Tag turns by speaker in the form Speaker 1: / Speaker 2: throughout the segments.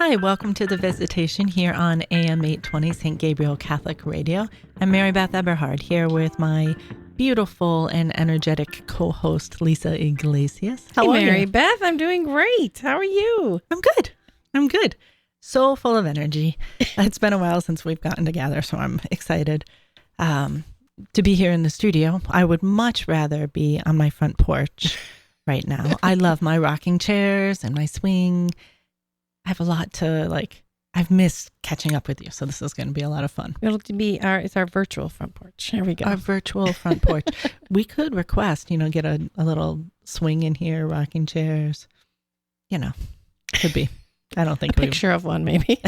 Speaker 1: Hi, welcome to the Visitation here on AM 820 St. Gabriel Catholic Radio. I'm Mary Beth Eberhard here with my beautiful and energetic co-host, Lisa Iglesias.
Speaker 2: Hey,
Speaker 1: How are
Speaker 2: Mary
Speaker 1: you?
Speaker 2: Beth, I'm doing great. How are you?
Speaker 1: I'm good. So full of energy. It's been a while since we've gotten together, so I'm excited to be here in the studio. I would much rather be on my front porch right now. I love my rocking chairs and my swing. I have a lot to I've missed catching up with you, so this is going to be a lot of fun.
Speaker 2: It's our virtual front porch. Here we go.
Speaker 1: Our virtual front porch. We could request, get a little swing in here, rocking chairs. Could be. I don't think
Speaker 2: a picture of one, maybe.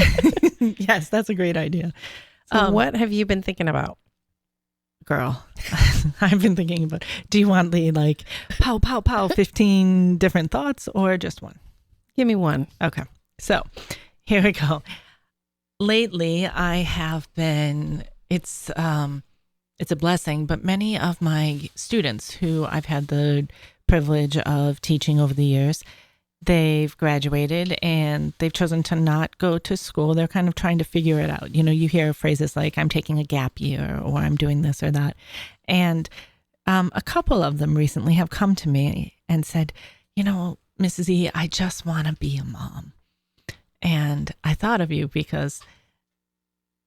Speaker 1: Yes, that's a great idea.
Speaker 2: So what have you been thinking about?
Speaker 1: Girl, I've been thinking about, do you want the pow, pow, pow, 15 different thoughts or just one?
Speaker 2: Give me one.
Speaker 1: Okay. So here we go. Lately, I have been, it's a blessing, but many of my students who I've had the privilege of teaching over the years, they've graduated and they've chosen to not go to school. They're kind of trying to figure it out. You hear phrases like, I'm taking a gap year, or I'm doing this or that. And a couple of them recently have come to me and said, Mrs. E, I just want to be a mom. And I thought of you because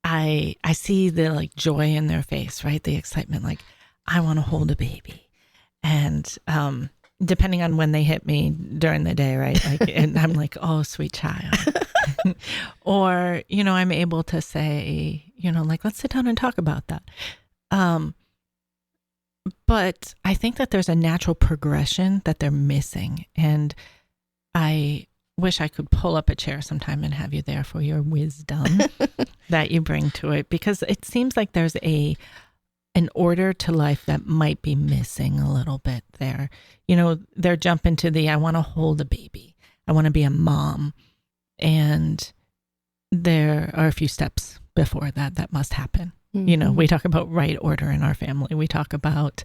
Speaker 1: I see the joy in their face, right? The excitement, I want to hold a baby. And depending on when they hit me during the day, right? And I'm like, oh, sweet child. Or, I'm able to say, let's sit down and talk about that. But I think that there's a natural progression that they're missing. And I wish I could pull up a chair sometime and have you there for your wisdom that you bring to it, because it seems like there's an order to life that might be missing a little bit there. They're jumping to I want to hold a baby. I want to be a mom. And there are a few steps before that must happen. Mm-hmm. We talk about right order in our family. We talk about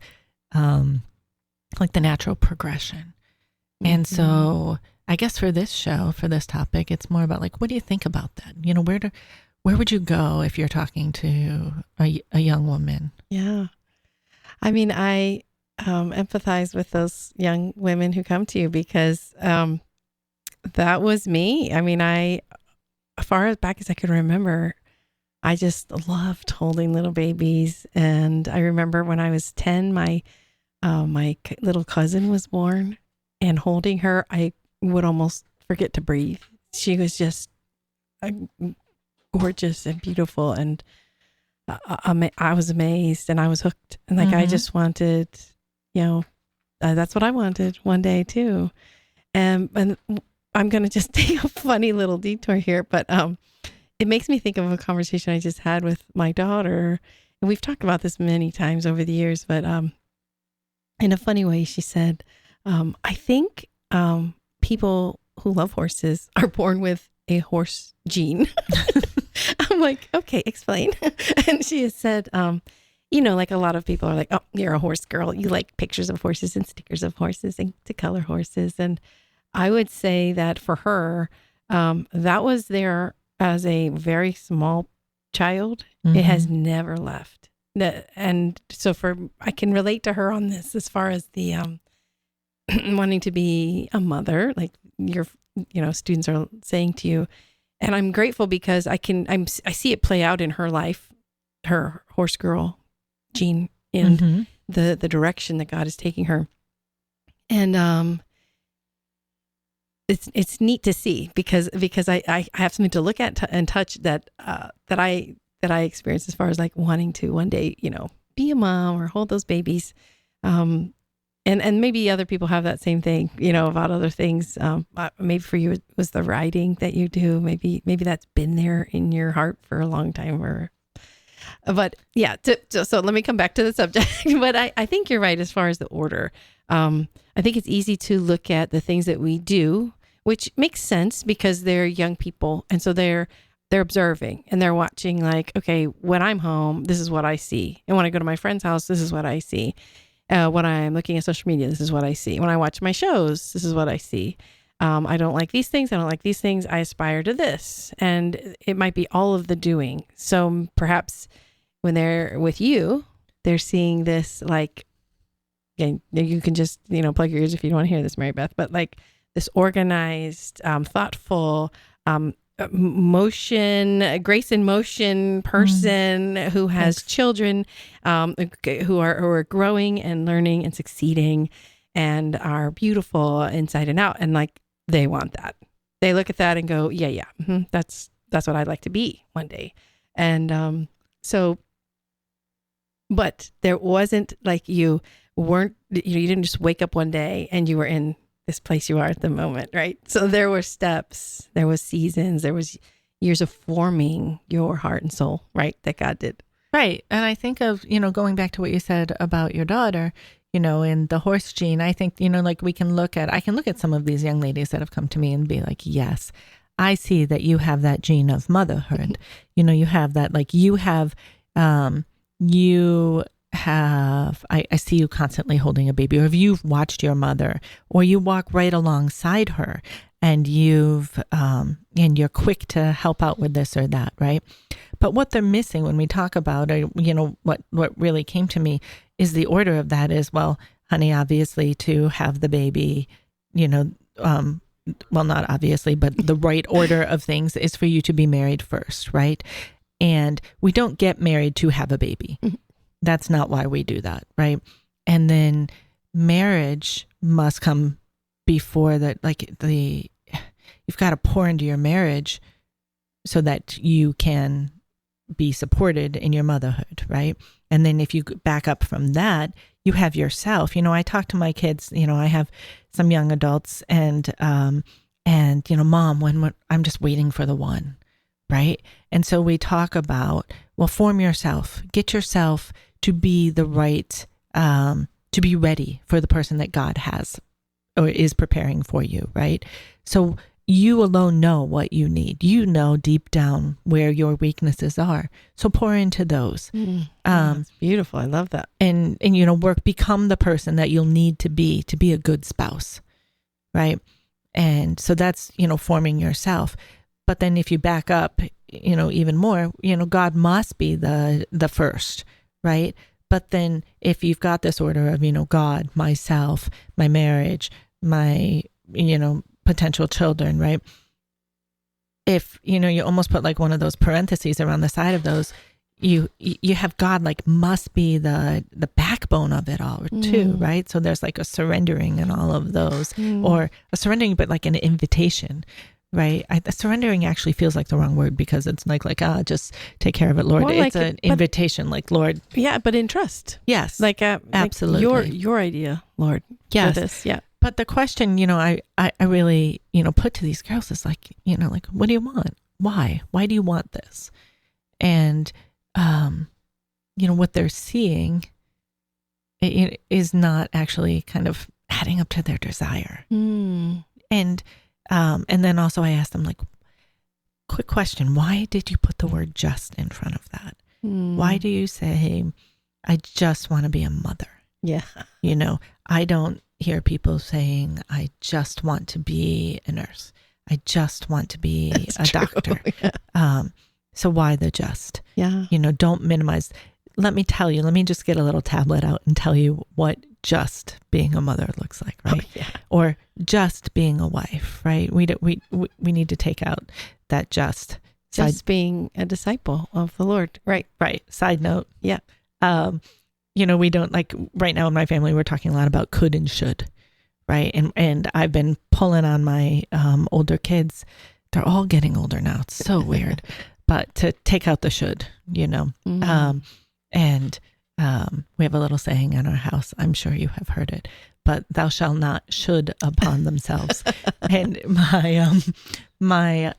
Speaker 1: the natural progression. Mm-hmm. And so I guess for this show, for this topic, it's more about what do you think about that? Where would you go if you're talking to a young woman?
Speaker 2: Yeah. I mean, I empathize with those young women who come to you because that was me. I mean, as far back as I could remember, I just loved holding little babies. And I remember when I was 10, my little cousin was born, and holding her, I would almost forget to breathe. She was just gorgeous and beautiful, and I was amazed and I was hooked, and mm-hmm. I just wanted, that's what I wanted one day too. And I'm going to just take a funny little detour here, but it makes me think of a conversation I just had with my daughter, and we've talked about this many times over the years, but in a funny way, she said, I think people who love horses are born with a horse gene. I'm like, okay, explain. And she has said, a lot of people are like, oh, you're a horse girl. You like pictures of horses and stickers of horses and to color horses. And I would say that for her, that was there as a very small child. Mm-hmm. It has never left. And so I can relate to her on this as far as the wanting to be a mother, like your students are saying to you. And I'm grateful because I see it play out in her life, her horse girl gene, and mm-hmm. the direction that God is taking her. And it's neat to see because I have something to look at and touch that I experienced as far as wanting to one day, be a mom or hold those babies. And maybe other people have that same thing, about other things. Maybe for you, it was the writing that you do. Maybe that's been there in your heart for a long time. But yeah, so let me come back to the subject. But I think you're right as far as the order. I think it's easy to look at the things that we do, which makes sense because they're young people. And so they're observing and they're watching okay, when I'm home, this is what I see. And when I go to my friend's house, this is what I see. When I'm looking at social media, this is what I see. When I watch my shows, this is what I see. I don't like these things. I don't like these things. I aspire to this. And it might be all of the doing. So perhaps when they're with you, they're seeing this like, again, you can just, plug your ears if you don't want to hear this, Mary Beth, but like this organized, thoughtful, grace in motion person who has children, who are growing and learning and succeeding and are beautiful inside and out. And like, they want that. They look at that and go, yeah, that's what I'd like to be one day. And, but there wasn't like you didn't just wake up one day and you were in this place you are at the moment, right? So there were steps, there was seasons, there was years of forming your heart and soul, right? That God did.
Speaker 1: Right. And I think of, going back to what you said about your daughter, in the horse gene, I think, like I can look at some of these young ladies that have come to me and be like, yes, I see that you have that gene of motherhood. You have that, like I see you constantly holding a baby, or if you've watched your mother, or you walk right alongside her and and you're quick to help out with this or that, right? But what they're missing when we talk about, what really came to me is the order of that is, well, honey, obviously to have the baby, well, not obviously, but the right order of things is for you to be married first, right? And we don't get married to have a baby. Mm-hmm. That's not why we do that, right? And then marriage must come before that, you've got to pour into your marriage so that you can be supported in your motherhood, right? And then if you back up from that, you have yourself. I talk to my kids, I have some young adults and Mom, when I'm just waiting for the one, right? And so we talk about, well, form yourself, get yourself to be the right, to be ready for the person that God has or is preparing for you, right? So you alone know what you need. You know deep down where your weaknesses are. So pour into those.
Speaker 2: That's beautiful. I love that.
Speaker 1: And become the person that you'll need to be a good spouse, right? And so that's, forming yourself. But then if you back up, even more, God must be the first, right? But then if you've got this order of, God, myself, my marriage, my, potential children, right? If, you almost put like one of those parentheses around the side of those, you have God like must be the backbone of it all too, right? So there's like a surrendering in all of those, or a surrendering, but like an invitation, right? Surrendering actually feels like the wrong word because it's just take care of it, Lord. It's an invitation, like, Lord.
Speaker 2: Yeah, but in trust.
Speaker 1: Yes.
Speaker 2: Absolutely. Like your idea, Lord.
Speaker 1: Yes.
Speaker 2: For this. Yeah.
Speaker 1: But the question, I really, put to these girls is like, what do you want? Why? Why do you want this? And, what they're seeing is not actually kind of adding up to their desire. And then also I asked them, like, quick question, why did you put the word just in front of that? Why do you say, I just want to be a mother?
Speaker 2: Yeah.
Speaker 1: I don't hear people saying, I just want to be a nurse. I just want to be a doctor. Yeah. So why the just?
Speaker 2: Yeah.
Speaker 1: Don't minimize. Let me just get a little tablet out and tell you what just being a mother looks like, right?
Speaker 2: Oh, yeah.
Speaker 1: Or just being a wife, right? We need to take out that just.
Speaker 2: Just being a disciple of the Lord. Right.
Speaker 1: Right. Side note.
Speaker 2: Yeah.
Speaker 1: We don't like right now in my family, we're talking a lot about could and should, right? And I've been pulling on my older kids. They're all getting older now. It's so weird, but to take out the should, and we have a little saying in our house. I'm sure you have heard it, but thou shalt not should upon themselves. And my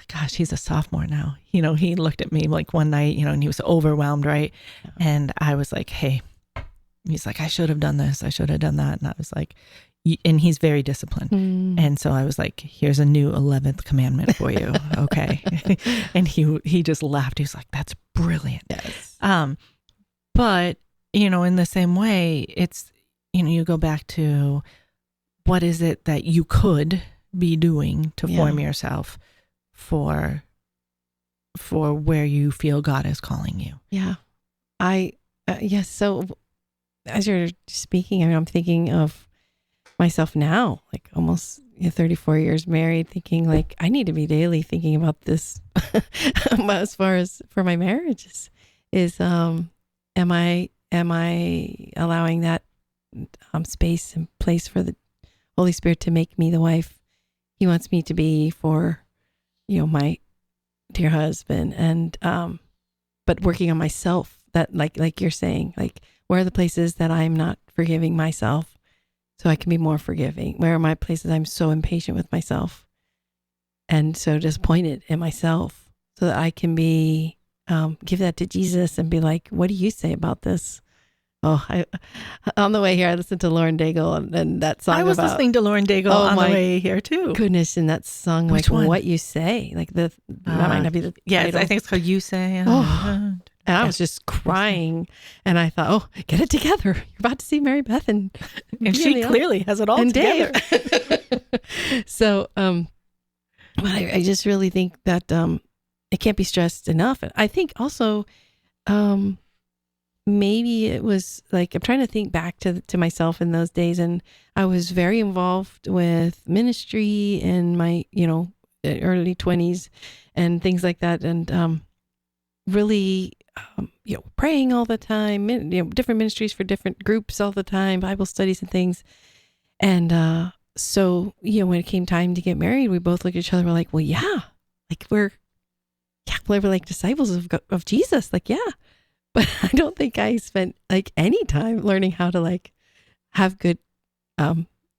Speaker 1: gosh, he's a sophomore now. He looked at me like one night, and he was overwhelmed, right? And I was like, hey, he's like, I should have done this. I should have done that. And I was like, and he's very disciplined. And so I was like, here's a new 11th commandment for you. Okay. And he just laughed. He was like, that's brilliant.
Speaker 2: Yes.
Speaker 1: But, in the same way, it's, you go back to what is it that you could be doing to
Speaker 2: Yeah.
Speaker 1: form yourself for where you feel God is calling you.
Speaker 2: Yeah. Yes. So as you're speaking, I mean, I'm thinking of myself now, like almost 34 years married, thinking like I need to be daily thinking about this as far as for my marriage is am I allowing that space and place for the Holy Spirit to make me the wife He wants me to be for, my dear husband, and but working on myself, that like you're saying, like where are the places that I'm not forgiving myself so I can be more forgiving? Where are my places I'm so impatient with myself and so disappointed in myself, so that I can be give that to Jesus and be like, what do you say about this? On the way here, I listened to Lauren Daigle and that song.
Speaker 1: I was listening to Lauren Daigle on the way here too.
Speaker 2: Goodness, in that song,
Speaker 1: Which
Speaker 2: like
Speaker 1: one?
Speaker 2: What You Say, like that might not be the title.
Speaker 1: I think it's called You Say.
Speaker 2: And I was just crying, and I thought, oh, get it together. You're about to see Mary Beth, and
Speaker 1: she clearly has it all together.
Speaker 2: So, but I just really think that it can't be stressed enough. I think also, maybe it was like, I'm trying to think back to myself in those days, and I was very involved with ministry in my, early 20s and things like that. And really, praying all the time, different ministries for different groups all the time, Bible studies and things. And so, when it came time to get married, we both looked at each other, we're like, well, yeah, like we're like disciples of Jesus. Like, yeah. But I don't think I spent like any time learning how to like have good,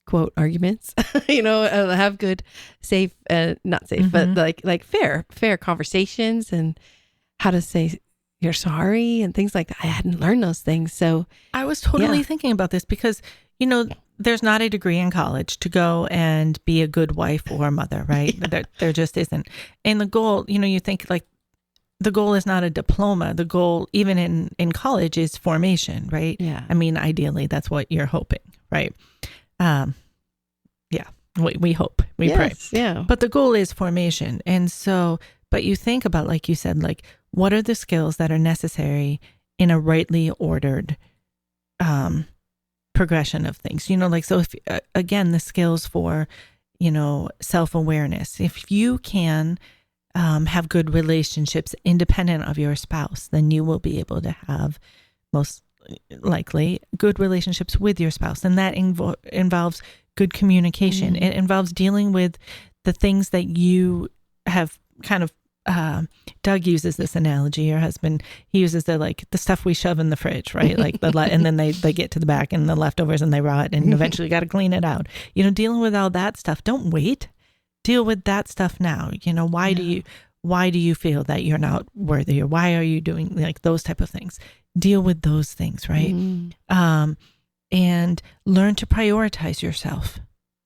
Speaker 2: quote, arguments, have good, safe, not safe, but like fair conversations, and how to say you're sorry and things like that. I hadn't learned those things. So
Speaker 1: I was totally thinking about this because, there's not a degree in college to go and be a good wife or mother, right? There just isn't. And the goal, you think like, the goal is not a diploma. The goal, even in college, is formation, right?
Speaker 2: Yeah.
Speaker 1: I mean, ideally, that's what you're hoping, right? We hope, we pray.
Speaker 2: Yeah.
Speaker 1: But the goal is formation. And so, but you think about, like you said, like, what are the skills that are necessary in a rightly ordered progression of things? So if, again, the skills for, self-awareness, if you can have good relationships independent of your spouse, then you will be able to have most likely good relationships with your spouse. And that involves good communication. It involves dealing with the things that you have kind of, Doug uses this analogy, your husband, he uses the stuff we shove in the fridge, right? Like and then they get to the back and the leftovers and they rot and eventually got to clean it out. Dealing with all that stuff, don't wait. Deal with that stuff now. Why do you feel that you're not worthy, or why are you doing like those type of things? Deal with those things, right? And learn to prioritize yourself,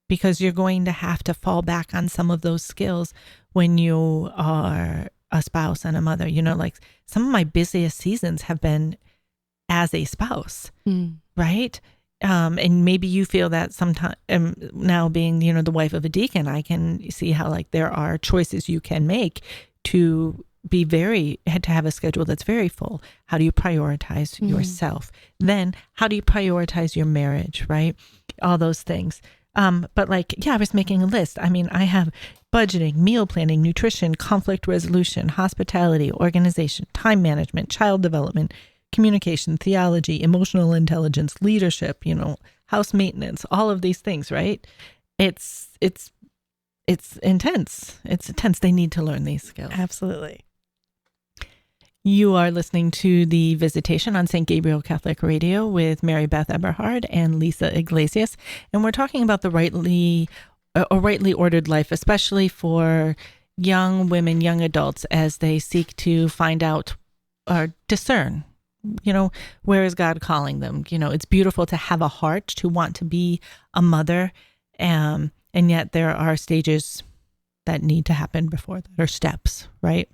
Speaker 1: because you're going to have to fall back on some of those skills when you are a spouse and a mother. Like some of my busiest seasons have been as a spouse, right? And maybe you feel that sometimes, now being, the wife of a deacon, I can see how like there are choices you can make to have a schedule that's very full. How do you prioritize yourself? Then how do you prioritize your marriage, right? All those things. But I was making a list. I mean, I have budgeting, meal planning, nutrition, conflict resolution, hospitality, organization, time management, child development, communication, theology, emotional intelligence, leadership, house maintenance, all of these things, right? It's intense. It's intense. They need to learn these skills.
Speaker 2: Absolutely.
Speaker 1: You are listening to the Visitation on St. Gabriel Catholic Radio with Mary Beth Eberhard and Lisa Iglesias. And we're talking about the rightly ordered life, especially for young women, young adults, as they seek to find out or discern, where is God calling them? It's beautiful to have a heart to want to be a mother. And yet there are stages that need to happen before that, or steps, right?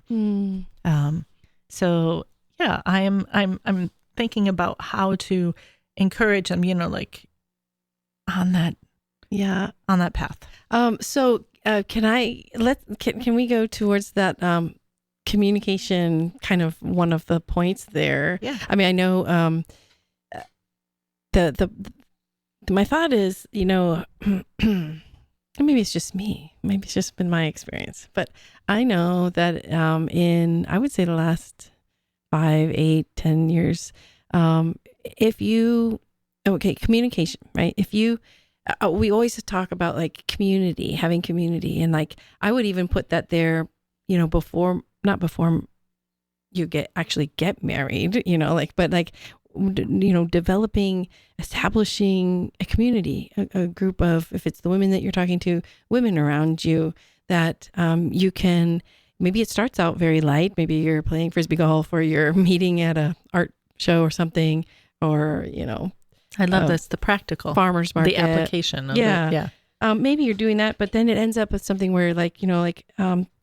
Speaker 1: So yeah, I'm thinking about how to encourage them, like on that
Speaker 2: Yeah.
Speaker 1: on that path.
Speaker 2: So can we go towards that communication, kind of one of the points there?
Speaker 1: Yeah.
Speaker 2: I mean, I know the my thought is, maybe it's just me. Maybe it's just been my experience, but I know that in, I would say, the last 5, 8, 10 years, communication, right? If you, we always talk about like community, having community, and like I would even put that there, not before you get married, but like, developing, establishing a community, a group of, if it's the women that you're talking to, women around you that you can, maybe it starts out very light. Maybe you're playing Frisbee golf or you're meeting at a art show or something, or,
Speaker 1: I love this, the practical
Speaker 2: farmer's market,
Speaker 1: the application of it.
Speaker 2: Yeah. Maybe you're doing that, but then it ends up with something where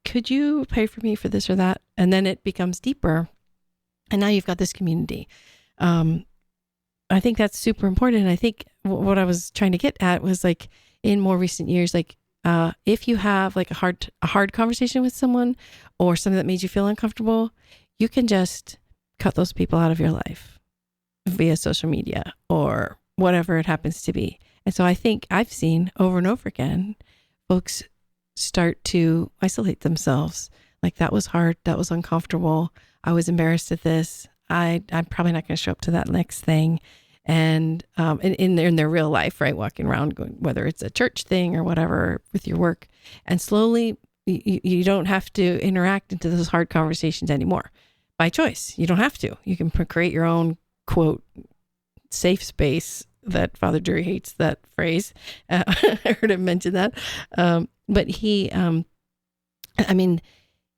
Speaker 2: could you pay for me for this or that? And then it becomes deeper. And now you've got this community. I think that's super important. And I think what I was trying to get at was like in more recent years, like if you have like a hard conversation with someone or something that made you feel uncomfortable, you can just cut those people out of your life via social media or whatever it happens to be. And so I think I've seen over and over again, folks start to isolate themselves. Like, that was hard. That was uncomfortable. I was embarrassed at this. I'm probably not going to show up to that next thing. And in their real life, right, walking around, going, whether it's a church thing or whatever with your work, and slowly you don't have to interact into those hard conversations anymore by choice. You don't have to. You can create your own, quote, safe space. That Father Drury hates that phrase. I heard him mention that. But he,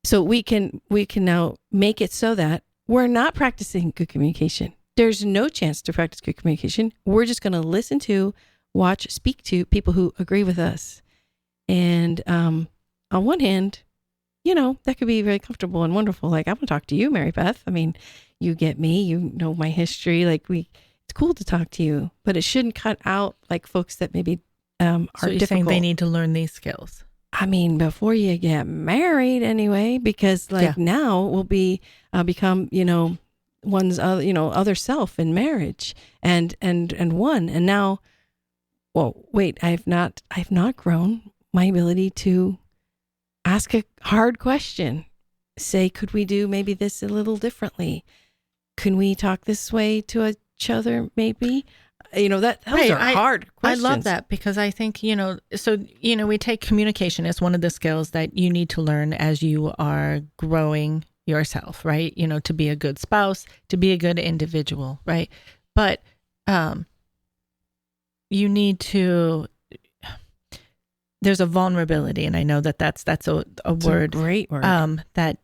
Speaker 2: so we can now make it so that we're not practicing good communication. There's no chance to practice good communication. We're just going to listen to, watch, speak to people who agree with us. And on one hand, that could be very comfortable and wonderful. Like, I want to talk to you, Mary Beth. I mean, you get me, you know my history. Like, it's cool to talk to you, but it shouldn't cut out like folks that maybe are
Speaker 1: so you're
Speaker 2: difficult.
Speaker 1: saying they need to learn these skills.
Speaker 2: I mean, before you get married anyway, because now will be become, one's other self in marriage and one. And now, well, wait, I've not grown my ability to ask a hard question. Say, could we do maybe this a little differently? Can we talk this way to each other? Maybe, those
Speaker 1: right.
Speaker 2: are hard questions.
Speaker 1: I love that, because I think, we take communication as one of the skills that you need to learn as you are growing yourself, right? To be a good spouse, to be a good individual, right? But you need to, there's a vulnerability, and I know that's a word,
Speaker 2: a great word,
Speaker 1: that,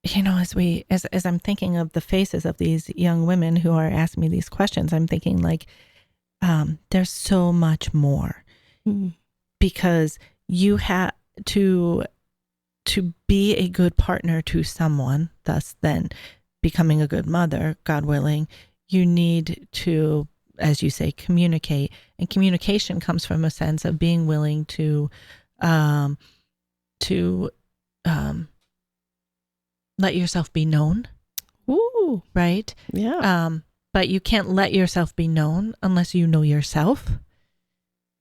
Speaker 1: as I'm thinking of the faces of these young women who are asking me these questions, I'm thinking like, there's so much more, because you have to be a good partner to someone, thus then becoming a good mother, God willing. You need to, as you say, communicate, and communication comes from a sense of being willing to let yourself be known.
Speaker 2: Ooh,
Speaker 1: right?
Speaker 2: Yeah.
Speaker 1: But you can't let yourself be known unless you know yourself.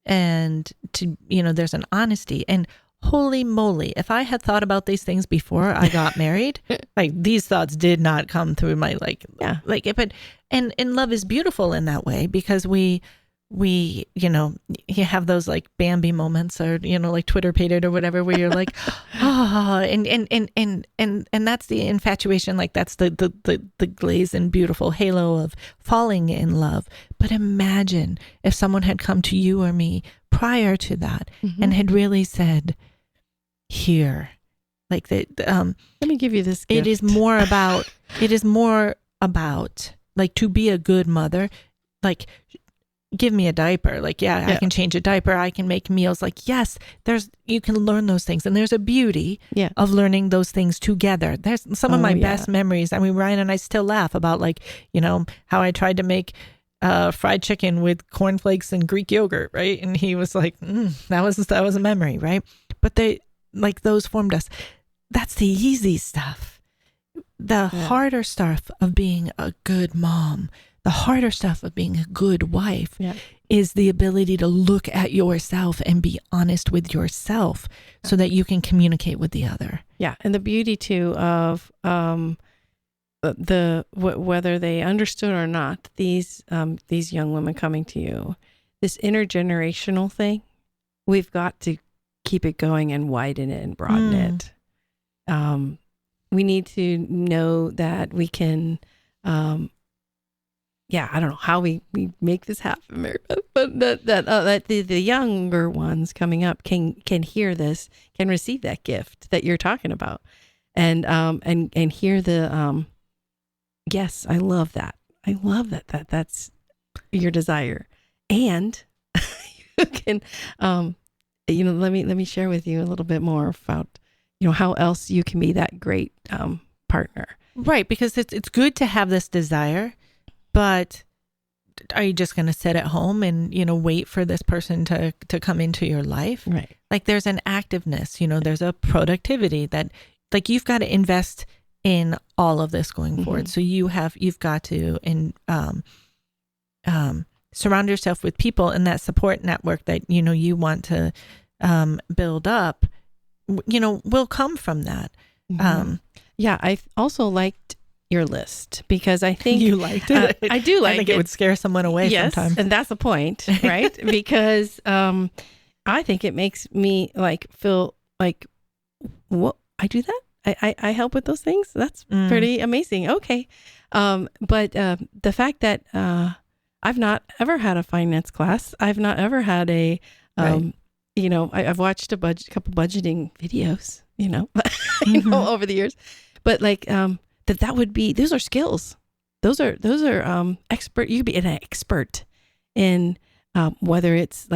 Speaker 1: And there's an honesty. And holy moly, if I had thought about these things before I got married, like, these thoughts did not come through my and love is beautiful in that way, because we you have those like Bambi moments, or like Twitter pated or whatever, where you're like, and that's the infatuation, like that's the glaze and beautiful halo of falling in love. But imagine if someone had come to you or me prior to that, and had really said, here, like that,
Speaker 2: let me give you this gift.
Speaker 1: It is more about like, to be a good mother, like, give me a diaper. Like, I can change a diaper. I can make meals. Like, yes, you can learn those things. And there's a beauty of learning those things together. There's some of my best memories. I mean, Ryan and I still laugh about, like, how I tried to make fried chicken with cornflakes and Greek yogurt, right? And he was like, that was a memory, right? But they, like, those formed us. That's the easy stuff. The harder stuff of being a good mom, the harder stuff of being a good wife is the ability to look at yourself and be honest with yourself so that you can communicate with the other.
Speaker 2: Yeah. And the beauty too of whether they understood or not, these young women coming to you, this intergenerational thing, we've got to keep it going and widen it and broaden it. We need to know that we can, I don't know how we make this happen, Mary Beth, but that the younger ones coming up can hear this, can receive that gift that you're talking about, and hear the, yes, I love that. I love that that's your desire. And you can, let me share with you a little bit more about, how else you can be that great partner.
Speaker 1: Right, because it's good to have this desire, but are you just going to sit at home and, wait for this person to come into your life?
Speaker 2: Right.
Speaker 1: Like there's an activeness, there's a productivity that, like, you've got to invest in all of this going forward. So you've got to surround yourself with people in that support network that, you want to build up, will come from that.
Speaker 2: I also liked your list because I think
Speaker 1: you liked it.
Speaker 2: I do like it.
Speaker 1: I think it would scare someone away sometimes.
Speaker 2: And that's the point, right? Because I think it makes me feel like, what, I do that? I help with those things. That's pretty amazing. Okay. But the fact that I've not ever had a finance class. I've not ever had a, I've watched a couple budgeting videos, over the years, but that would be, those are skills. Those are expert. You could be an expert in whether it's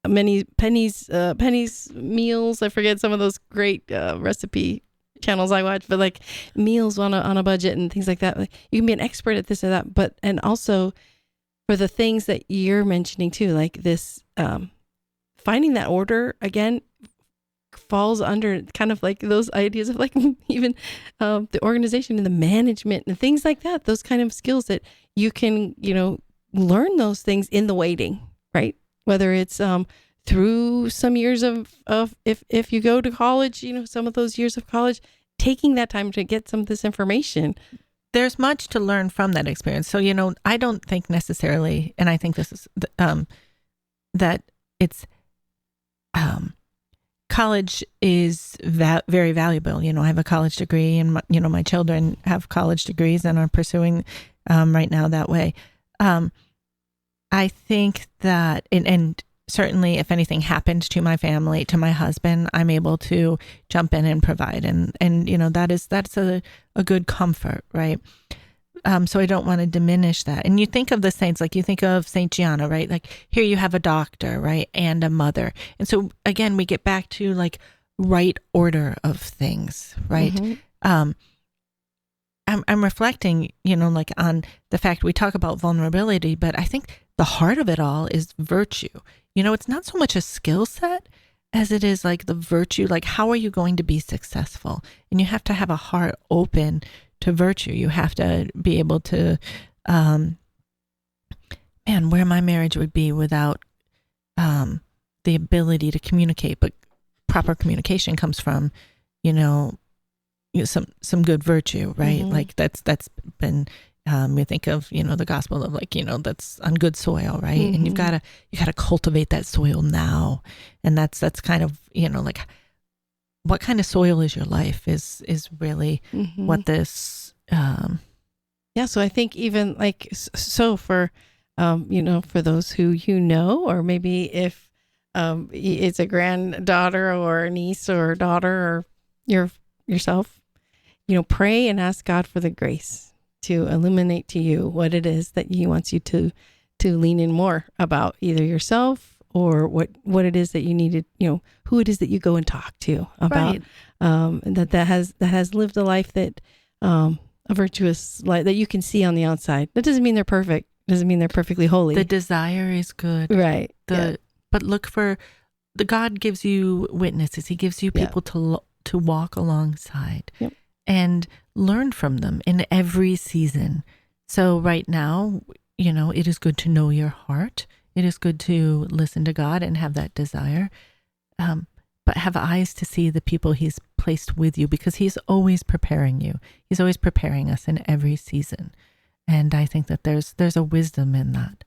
Speaker 2: many pennies meals. I forget some of those great recipe channels I watch, but meals on a budget and things like that. You can be an expert at this or that, and also for the things that you're mentioning too, like this, finding that order again falls under kind of those ideas of even the organization and the management and things like that. Those kind of skills that you can, learn those things in the waiting, right? Whether it's through some years of if you go to college, some of those years of college, taking that time to get some of this information.
Speaker 1: There's much to learn from that experience. So, I don't think necessarily, and I think this is that it's college is very valuable. I have a college degree, and my children have college degrees and are pursuing right now that way. I think that, and certainly if anything happened to my family, to my husband, I'm able to jump in and provide. And that's a good comfort, right? So I don't want to diminish that. And you think of the saints, you think of Saint Gianna, right? Here you have a doctor, right? And a mother. And so again, we get back to right order of things, right? Mm-hmm. I'm reflecting, on the fact we talk about vulnerability, but I think the heart of it all is virtue. It's not so much a skill set as it is the virtue, how are you going to be successful? And you have to have a heart open to virtue. You have to be able to, where my marriage would be without the ability to communicate, but proper communication comes from, some good virtue, right? Mm-hmm. That's been, we think of, the gospel of that's on good soil, right? Mm-hmm. And you gotta cultivate that soil now. And that's kind of, what kind of soil is your life is really mm-hmm. what this,
Speaker 2: So I think even so for, for those who, or maybe if, it's a granddaughter or a niece or daughter or yourself, pray and ask God for the grace to illuminate to you what it is that He wants you to lean in more about, either yourself or what it is that you needed, who it is that you go and talk to about, right. That has lived a life that a virtuous light that you can see on the outside. That doesn't mean they're perfect. Doesn't mean they're perfectly holy.
Speaker 1: The desire is good.
Speaker 2: Right.
Speaker 1: But look for the God gives you witnesses. He gives you people to walk alongside and learn from them in every season. So right now, it is good to know your heart. It is good to listen to God and have that desire. But have eyes to see the people he's placed with you, because he's always preparing you. He's always preparing us in every season. And I think that there's a wisdom in that.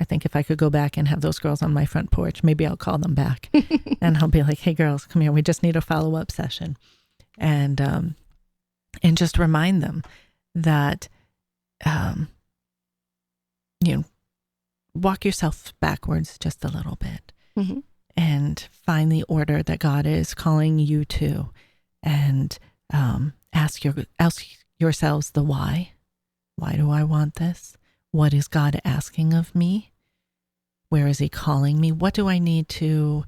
Speaker 1: I think if I could go back and have those girls on my front porch, maybe I'll call them back and I'll be like, hey girls, come here. We just need a follow-up session. And just remind them that, walk yourself backwards just a little bit. Mm-hmm. And find the order that God is calling you to, and ask yourselves the why. Why do I want this? What is God asking of me? Where is he calling me? What do I need to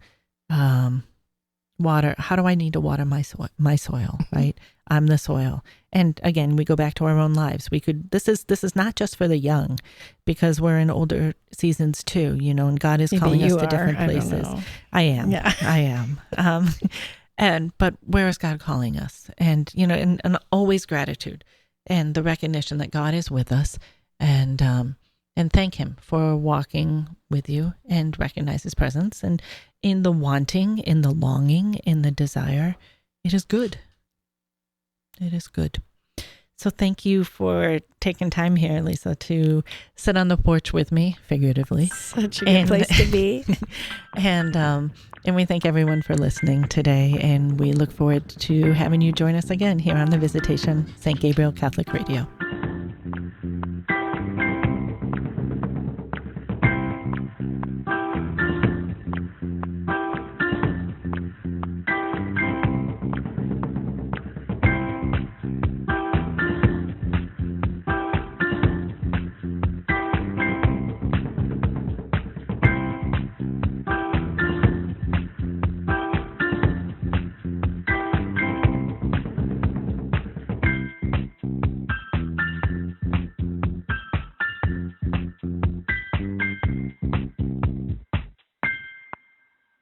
Speaker 1: water? How do I need to water my soil, right? I'm the soil. And again, we go back to our own lives. This is not just for the young, because we're in older seasons too, and God is calling us to different places. I am. Yeah. I am. But where is God calling us? And, and always gratitude and the recognition that God is with us, and thank him for walking with you, and recognize his presence. And in the wanting, in the longing, in the desire, it is good. It is good. So thank you for taking time here, Lisa, to sit on the porch with me, figuratively.
Speaker 2: Such a good place to be.
Speaker 1: And we thank everyone for listening today, and we look forward to having you join us again here on the Visitation St. Gabriel Catholic Radio.